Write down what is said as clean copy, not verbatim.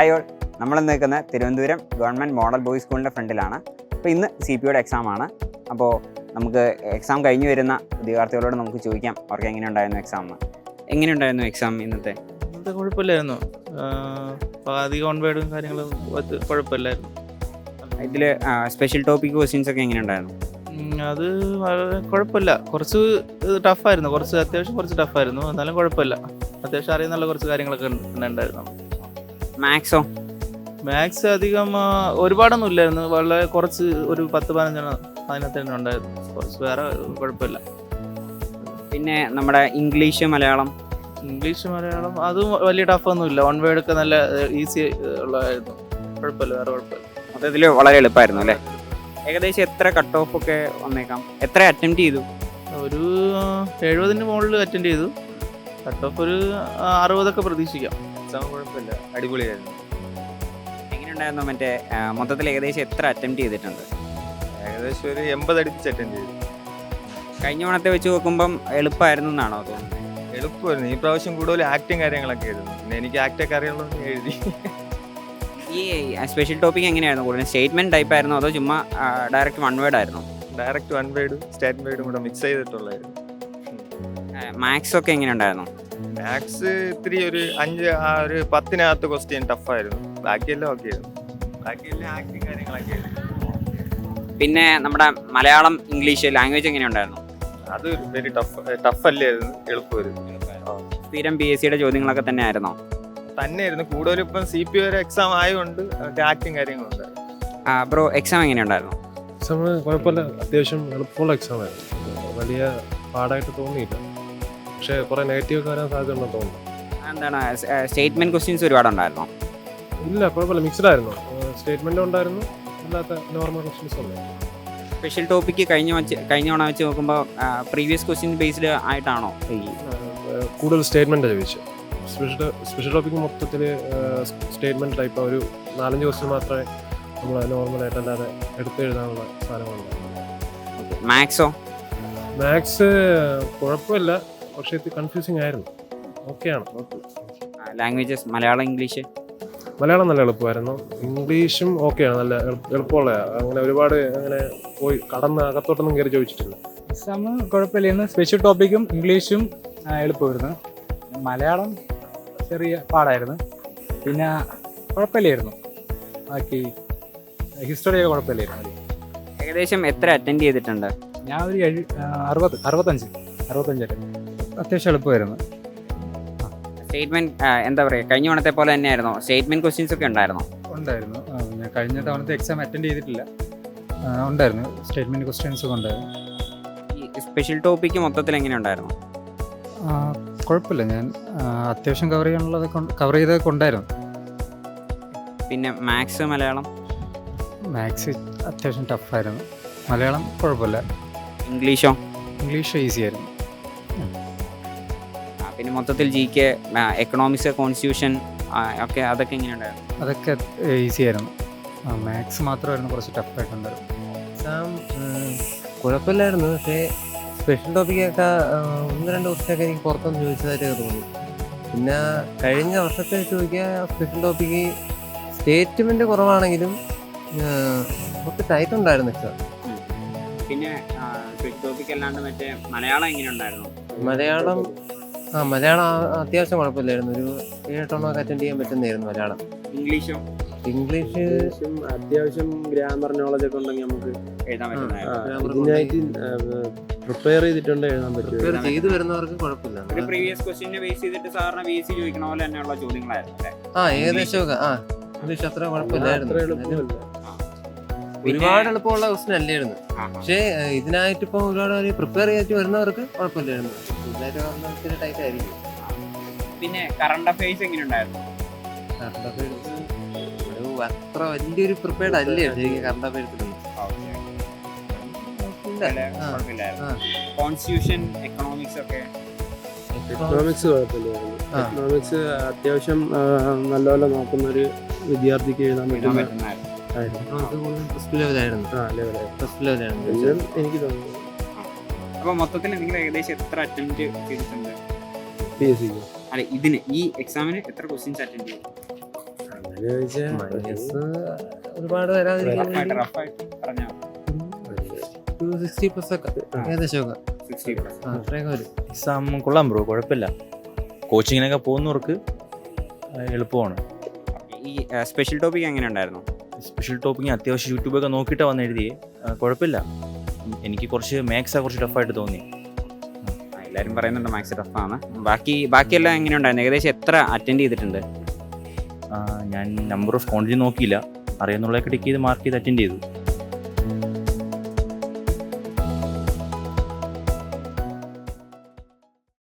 Hi all, നമ്മൾ നിൽക്കുന്ന Thiruvananthapuram government model boys സ്കൂളിൻ്റെ ഫ്രണ്ടിലാണ്. അപ്പോൾ ഇന്ന് CPOയുടെ എക്സാമാണ്. അപ്പോൾ നമുക്ക് എക്സാം കഴിഞ്ഞ് വരുന്ന വിദ്യാർത്ഥികളോട് നമുക്ക് ചോദിക്കാം അവർക്ക് എങ്ങനെയുണ്ടായിരുന്നു എക്സാം. എങ്ങനെയുണ്ടായിരുന്നു എക്സാം ഇന്നത്തെ? കുഴപ്പമില്ലായിരുന്നു. അധികം ഓൺവേർഡും കാര്യങ്ങളും കുഴപ്പമില്ലായിരുന്നു. ഇതിൽ സ്പെഷ്യൽ ടോപ്പിക് ക്വസ്റ്റ്യൻസ് ഒക്കെ എങ്ങനെയുണ്ടായിരുന്നു? അത് വളരെ കുഴപ്പമില്ല. കുറച്ച് ടഫായിരുന്നു, അത്യാവശ്യം കുറച്ച് ടഫായിരുന്നു. എന്നാലും കുഴപ്പമില്ല. അത്യാവശ്യം അറിയുന്നുള്ള കുറച്ച് കാര്യങ്ങളൊക്കെ ഉണ്ടായിരുന്നു. മാത്സ് അധികം ഒരുപാടൊന്നും ഇല്ലായിരുന്നു. വളരെ കുറച്ച് ഒരു 10-15 അതിനകത്ത് തന്നെ ഉണ്ടായിരുന്നു. കുറച്ച് വേറെ കുഴപ്പമില്ല. പിന്നെ നമ്മുടെ ഇംഗ്ലീഷ് മലയാളം അതും വലിയ ടഫൊന്നും ഇല്ല. വൺ വേർഡ് ഒക്കെ നല്ല ഈസി ഉള്ളതായിരുന്നു. കുഴപ്പമില്ല, വേറെ കുഴപ്പമില്ല. മൊത്തത്തിൽ വളരെ എളുപ്പമായിരുന്നു അല്ലേ? ഏകദേശം എത്ര കട്ട് ഓഫ് ഒക്കെ വന്നേക്കാം? എത്ര അറ്റംപ്റ്റ് ചെയ്തു? ഒരു 70-ന് മുകളിൽ അറ്റൻഡ് ചെയ്തു. കട്ട് ഓഫ് ഒരു 60 പ്രതീക്ഷിക്കാം. എക്സാം കുഴപ്പമില്ല, അടിപൊളിയായിരുന്നു. എങ്ങനെയുണ്ടായിരുന്നു? മറ്റേ മൊത്തത്തിൽ ഏകദേശം എത്ര അറ്റംപ്റ്റ് ചെയ്തിട്ടുണ്ട്? ഏകദേശം ഒരു 80 അടുപ്പിച്ച് അറ്റൻഡ് ചെയ്തു. കഴിഞ്ഞ ഓണത്തെ വെച്ച് നോക്കുമ്പം എളുപ്പമായിരുന്നു എന്നാണോ തോന്നുന്നത്? എളുപ്പമായിരുന്നു. ഈ പ്രാവശ്യം കൂടുതൽ ആക്ടിങ് കാര്യങ്ങളൊക്കെ ആയിരുന്നു. പിന്നെ എനിക്ക് ആക്ടൊക്കെ അറിയുള്ളൂ എഴുതി. ഈ സ്പെഷ്യൽ ടോപ്പിക് എങ്ങനെയായിരുന്നു? കൂടുതൽ സ്റ്റേറ്റ്മെന്റ് ടൈപ്പ് ആയിരുന്നോ അതോ ചുമ്മാ ഡയറക്റ്റ് വൺ വേർഡ് ആയിരുന്നോ? ഡയറക്റ്റ് വൺ വേർഡ് സ്റ്റേറ്റ് വേർഡും കൂടെ മിക്സ് ചെയ്തിട്ടുള്ളായിരുന്നു. മാത്സ് ഒക്കെ എങ്ങനെയുണ്ടായിരുന്നു? മാത്സ് ഇത്തിരി ഒരു 10-നകത്ത് ക്വസ്റ്റ്യൻ ടഫായിരുന്നു. ബാക്കിയെല്ലാം ഓക്കെ ആയിരുന്നു. ബാക്കിയെല്ലാം ആക്ടിങ് കാര്യങ്ങളൊക്കെ ആയിരുന്നു. പിന്നെ നമ്മുടെ മലയാളം ഇംഗ്ലീഷ് ലാംഗ്വേജ് എങ്ങനെയുണ്ടായിരുന്നു? അത് വെരി ടഫല്ലായിരുന്നു, എളുപ്പമായിരുന്നു. സ്ഥിരം PSCയുടെ ചോദ്യങ്ങളൊക്കെ തന്നെ ആയിരുന്നോ? തന്നെയായിരുന്നു. കൂടുതലും ഇപ്പം CPO എക്സാം ആയതുകൊണ്ട് ആക്ടിങ് കാര്യങ്ങളുണ്ട്. ബ്രോ, എക്സാം എങ്ങനെയുണ്ടായിരുന്നു? എക്സാം കുഴപ്പമില്ല, അത്യാവശ്യം എളുപ്പമുള്ള എക്സാം ആയിരുന്നു. വലിയ പാടായിട്ട് തോന്നിയില്ല. പക്ഷേ കുറേ നെഗറ്റീവ് ഒക്കെ വരാൻ സാധ്യത ഉണ്ടെന്ന് തോന്നുന്നു. എന്താണ് സ്റ്റേറ്റ്മെന്റ് ക്വസ്റ്റ്യൻസ് ഒരുപാടുണ്ടായിരുന്നോ? ഇല്ല, കുഴപ്പമില്ല, മിക്സ്ഡ് ആയിരുന്നു. സ്റ്റേറ്റ്മെൻറ്റും ഉണ്ടായിരുന്നു, അല്ലാത്ത നോർമൽ ക്വസ്റ്റ്യൻസ് ഉണ്ടായിരുന്നു. സ്പെഷ്യൽ ടോപ്പിക്ക് കഴിഞ്ഞ ഓണം വെച്ച് നോക്കുമ്പോൾ പ്രീവിയസ് ക്വസ്റ്റ്യൻ ബേസ്ഡ് ആയിട്ടാണോ കൂടുതൽ സ്റ്റേറ്റ്മെൻറ്റ് ചോദിച്ചത്? സ്പെഷ്യൽ ടോപ്പിക്ക് മൊത്തത്തിൽ സ്റ്റേറ്റ്മെൻറ്റ് ടൈപ്പ് ഒരു 4-5 ക്വസ്റ്റ്യൻ മാത്രമേ നമ്മൾ നോർമലായിട്ട് അല്ലാതെ എടുത്തെഴുതാനുള്ള സാധനങ്ങളുണ്ടായിരുന്നു. മാത്സ് കുഴപ്പമില്ല, പക്ഷേ ഇത് കൺഫ്യൂസിങ് ആയിരുന്നു. ഓക്കെയാണ്. Languages Malayalam English? മലയാളം നല്ല എളുപ്പമായിരുന്നു. ഇംഗ്ലീഷും ഓക്കെയാണ്, നല്ല എളുപ്പമുള്ള. അങ്ങനെ ഒരുപാട് അങ്ങനെ പോയി കടന്ന് അകത്തോട്ടൊന്നും കയറി ചോദിച്ചിട്ടില്ല. എക്സാം കുഴപ്പമില്ലായിരുന്നു. സ്പെഷ്യൽ ടോപ്പിക്കും ഇംഗ്ലീഷും എളുപ്പമായിരുന്നു. മലയാളം ചെറിയ പാടായിരുന്നു. പിന്നെ കുഴപ്പമില്ലായിരുന്നു. ബാക്കി ഹിസ്റ്ററിയൊക്കെ കുഴപ്പമില്ലായിരുന്നു. ഏകദേശം എത്ര അറ്റൻഡ് ചെയ്തിട്ടുണ്ട്? ഞാൻ ഒരു 65 അത്യാവശ്യം എളുപ്പമായിരുന്നു. സ്റ്റേറ്റ്മെന്റ് എന്താ പറയുക, കഴിഞ്ഞ ഓണത്തെ പോലെ തന്നെയായിരുന്നോ? സ്റ്റേറ്റ്മെന്റ് ക്വസ്റ്റ്യൻസ് ഒക്കെ ഉണ്ടായിരുന്നോ? ഉണ്ടായിരുന്നു. ഞാൻ കഴിഞ്ഞ തവണത്തെ എക്സാം അറ്റൻഡ് ചെയ്തിട്ടില്ല. ഉണ്ടായിരുന്നു, സ്റ്റേറ്റ്മെൻറ്റ് ക്വസ്റ്റ്യൻസ് ഒക്കെ ഉണ്ടായിരുന്നു. ഈ സ്പെഷ്യൽ ടോപ്പിക്ക് മൊത്തത്തിൽ എങ്ങനെ ഉണ്ടായിരുന്നു? കുഴപ്പമില്ല, ഞാൻ അത്യാവശ്യം കവർ ചെയ്തൊക്കെ ഉണ്ടായിരുന്നു. പിന്നെ മാത്സ് മലയാളം? മാത്സ് അത്യാവശ്യം ടഫായിരുന്നു. മലയാളം കുഴപ്പമില്ല. ഇംഗ്ലീഷോ? ഇംഗ്ലീഷ് ഈസി ആയിരുന്നു. പിന്നെ മൊത്തത്തിൽ GK, എക്കണോമിക്സ്, കോൺസ്റ്റിറ്റ്യൂഷൻ ഒക്കെ അതൊക്കെ എങ്ങനെയുണ്ടായിരുന്നു? അതൊക്കെ ഈസി ആയിരുന്നു. മാത്സ് മാത്രമായിരുന്നു കുറച്ച് ടഫായിട്ടുണ്ടായിരുന്നു. എക്സാം കുഴപ്പമില്ലായിരുന്നു. പക്ഷേ സ്പെഷ്യൽ ടോപ്പിക്കൊക്കെ 1-2 ദിവസമൊക്കെ എനിക്ക് പുറത്തൊന്ന് ചോദിച്ചതായിട്ടൊക്കെ തോന്നി. പിന്നെ കഴിഞ്ഞ വർഷത്തെ ചോദിക്കുക സ്പെഷ്യൽ ടോപ്പിക്ക് സ്റ്റേറ്റ്മെൻറ്റ് കുറവാണെങ്കിലും കുറച്ച് ടൈറ്റ് ഉണ്ടായിരുന്നു എക്സാം. പിന്നെ സ്പെഷ്യൽ ടോപ്പിക് അല്ലാണ്ട് മറ്റേ മലയാളം എങ്ങനെയുണ്ടായിരുന്നു? മലയാളം അത്യാവശ്യം കുഴപ്പമില്ലായിരുന്നു. ഒരു 7-8 അറ്റൻഡ് ചെയ്യാൻ പറ്റുന്നതായിരുന്നു മലയാളം. ഇംഗ്ലീഷ് അത്യാവശ്യം ഗ്രാമർ നോളജ് ഒക്കെ ഉണ്ടെങ്കിൽ നമുക്ക് എഴുതാൻ പറ്റുന്നതായിരുന്നു. ഇതിനായിട്ട് പ്രിപ്പയർ ചെയ്തിട്ടുണ്ട്, എഴുതാൻ പറ്റും. ചെയ്തു വരുന്നവർക്ക് കുഴപ്പമില്ല. ഒരു പ്രീവിയസ് ക്വസ്റ്റ്യനെ ബേസ് ചെയ്തിട്ട് സാറിന് BSc ചോദിക്കണ പോലെ തന്നെയുള്ള ചോദ്യങ്ങളായിരുന്നു അല്ലേ? ഏകദേശമൊക്കെ ഇംഗ്ലീഷ് അത്ര കുഴപ്പമില്ലായിരുന്നു. ഒരുപാട് എളുപ്പമുള്ള ക്വസ്റ്റ്യൻ അല്ലായിരുന്നു. പക്ഷേ ഇതിനായിട്ട് ഇപ്പൊ ഒരുപാട് പ്രിപ്പയർ ചെയ്തിട്ട് വരുന്നവർക്ക് കുഴപ്പമില്ലായിരുന്നു. ഇതായിട്ട് ടൈറ്റ് ആയിരിക്കും. പിന്നെ കറണ്ട് അഫയേഴ്സ് എങ്ങനെയുണ്ടായിരുന്നു? കറണ്ട് അഫയേഴ്സ് അത്ര വലിയൊരു പ്രിപ്പയർഡ് അല്ലേ ശരിക്കും കറണ്ട് അഫയേഴ്സിലൊന്നും. കോൺസ്റ്റിറ്റ്യൂഷൻ, എക്കണോമിക്സ് ഒക്കെ? എക്കണോമിക്സ് കുഴപ്പമില്ലായിരുന്നു. എക്കണോമിക്സ് അത്യാവശ്യം നല്ലപോലെ നോക്കുന്ന ഒരു വിദ്യാർത്ഥിക്ക് എഴുതാൻ പറ്റുന്ന എനിക്ക് തോന്നുന്നു. അപ്പൊ മൊത്തത്തിൽ നിങ്ങൾ ഏകദേശം എത്ര അറ്റംപ്റ്റ് ചെയ്തിട്ടുണ്ട്? PSC അല്ല, ഇതിന് ഈ എക്സാമിന് എത്ര ക്വസ്റ്റ്യൻസ് അറ്റൻഡ് ചെയ്തു? മൈനസ് ഒരുപാട് വരാതിരിക്കാൻ വേണ്ടി പറഞ്ഞോ 260+ ഒക്കെ ഏകദേശമൊക്കെ 60+. അത്രയൊക്കെ വരും. എക്സാം കൊള്ളാം ബ്രോ, കുഴപ്പമില്ല. കോച്ചിങ്ങിനൊക്കെ പോകുന്നവർക്ക് എളുപ്പമാണ്. ഈ സ്പെഷ്യൽ ടോപ്പിക് എങ്ങനെ ഉണ്ടായിരുന്നു? സ്പെഷ്യൽ ടോപ്പിക്ക് അത്യാവശ്യം യൂട്യൂബൊക്കെ നോക്കിയിട്ട് വന്ന് എഴുതിയേ, കുഴപ്പമില്ല. എനിക്ക് കുറച്ച് മാത്സാണ് കുറച്ച് ടഫായിട്ട് തോന്നി. എല്ലാവരും പറയുന്നുണ്ട് മാത്സ് ടഫാണ്. ബാക്കിയെല്ലാം എങ്ങനെ ഉണ്ടായിരുന്നു? ഏകദേശം എത്ര അറ്റൻഡ് ചെയ്തിട്ടുണ്ട്? ഞാൻ നമ്പർ ഓഫ് ക്വാണ്ടിറ്റി നോക്കിയില്ല, അറിയാവുന്നതൊക്കെ ടിക്ക് ചെയ്ത് മാർക്ക് ചെയ്ത് അറ്റൻഡ് ചെയ്തു.